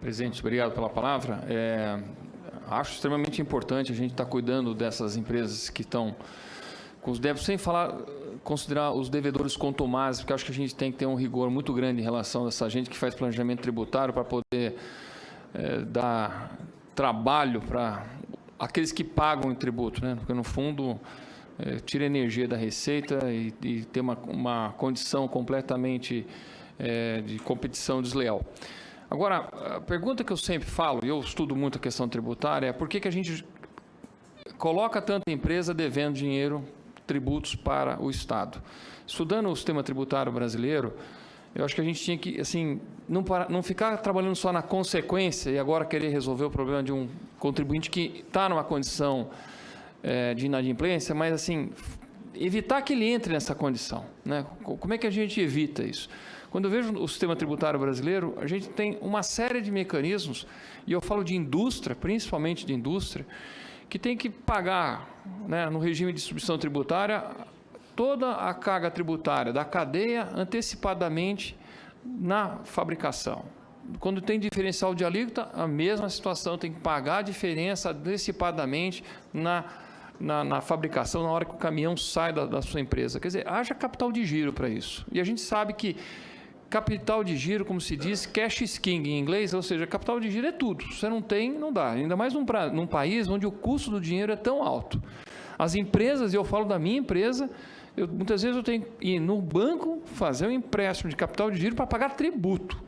Presidente, obrigado pela palavra. Acho extremamente importante a gente estar cuidando dessas empresas que estão com os débitos, sem considerar os devedores contumazes, porque acho que a gente tem que ter um rigor muito grande em relação a essa gente que faz planejamento tributário para poder dar trabalho para aqueles que pagam em tributo, né? Porque, no fundo, tira energia da receita e tem uma condição completamente de competição desleal. Agora, a pergunta que eu sempre falo, e eu estudo muito a questão tributária, é por que a gente coloca tanta empresa devendo dinheiro, tributos para o Estado? Estudando o sistema tributário brasileiro, eu acho que a gente tinha que, assim, não ficar trabalhando só na consequência e agora querer resolver o problema de um contribuinte que está numa condição de inadimplência, mas, assim, evitar que ele entre nessa condição, né? Como é que a gente evita isso? Quando eu vejo o sistema tributário brasileiro, a gente tem uma série de mecanismos, e eu falo de indústria, principalmente de indústria, que tem que pagar, né, no regime de distribuição tributária, toda a carga tributária da cadeia antecipadamente na fabricação. Quando tem diferencial de alíquota, a mesma situação, tem que pagar a diferença antecipadamente na fabricação, na hora que o caminhão sai da sua empresa. Quer dizer, haja capital de giro para isso. E a gente sabe que capital de giro, como se diz, cash is king em inglês, ou seja, capital de giro é tudo. Se você não tem, não dá. Ainda mais num país onde o custo do dinheiro é tão alto. As empresas, e eu falo da minha empresa, muitas vezes eu tenho que ir no banco fazer um empréstimo de capital de giro para pagar tributo,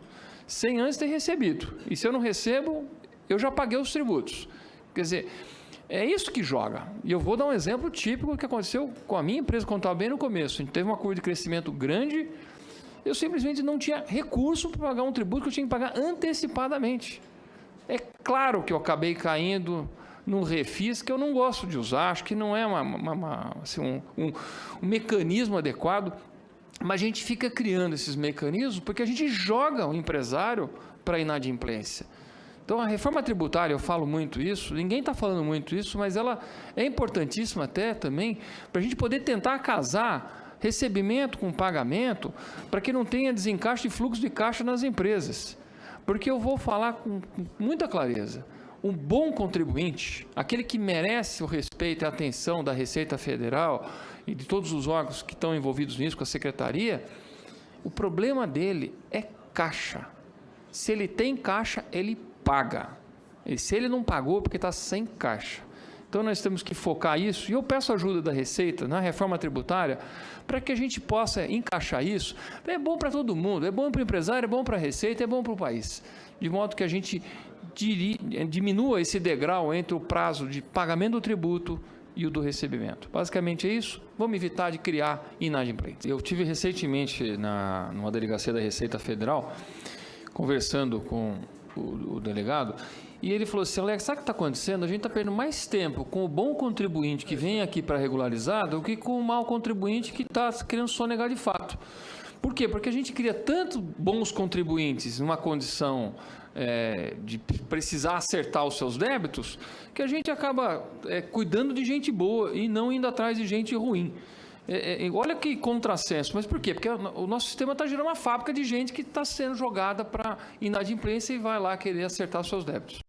sem antes ter recebido. E se eu não recebo, eu já paguei os tributos. Quer dizer, é isso que joga. E eu vou dar um exemplo típico que aconteceu com a minha empresa, quando estava bem no começo. A gente teve uma curva de crescimento grande, eu simplesmente não tinha recurso para pagar um tributo que eu tinha que pagar antecipadamente. É claro que eu acabei caindo num refis que eu não gosto de usar, acho que não é assim, um mecanismo adequado, mas a gente fica criando esses mecanismos porque a gente joga o empresário para a inadimplência. Então, a reforma tributária, eu falo muito isso, ninguém está falando muito isso, mas ela é importantíssima até também para a gente poder tentar casar recebimento com pagamento para que não tenha desencaixe de fluxo de caixa nas empresas. Porque eu vou falar com muita clareza, um bom contribuinte, aquele que merece o respeito e a atenção da Receita Federal e de todos os órgãos que estão envolvidos nisso, com a Secretaria, o problema dele é caixa. Se ele tem caixa, ele paga. E se ele não pagou, porque está sem caixa. Então, nós temos que focar isso, e eu peço ajuda da Receita na reforma tributária para que a gente possa encaixar isso. É bom para todo mundo, é bom para o empresário, é bom para a Receita, é bom para o país. De modo que a gente diminua esse degrau entre o prazo de pagamento do tributo e o do recebimento. Basicamente é isso. Vamos evitar de criar inadimplência. Eu tive recentemente, numa delegacia da Receita Federal, conversando com o delegado, e ele falou assim: Alex, sabe o que está acontecendo? A gente está perdendo mais tempo com o bom contribuinte que vem aqui para regularizar do que com o mau contribuinte que está querendo sonegar de fato. Por quê? Porque a gente cria tanto bons contribuintes numa condição de precisar acertar os seus débitos, que a gente acaba cuidando de gente boa e não indo atrás de gente ruim. Olha que contrassenso, mas por quê? Porque o nosso sistema está gerando uma fábrica de gente que está sendo jogada para inadimplência e vai lá querer acertar os seus débitos.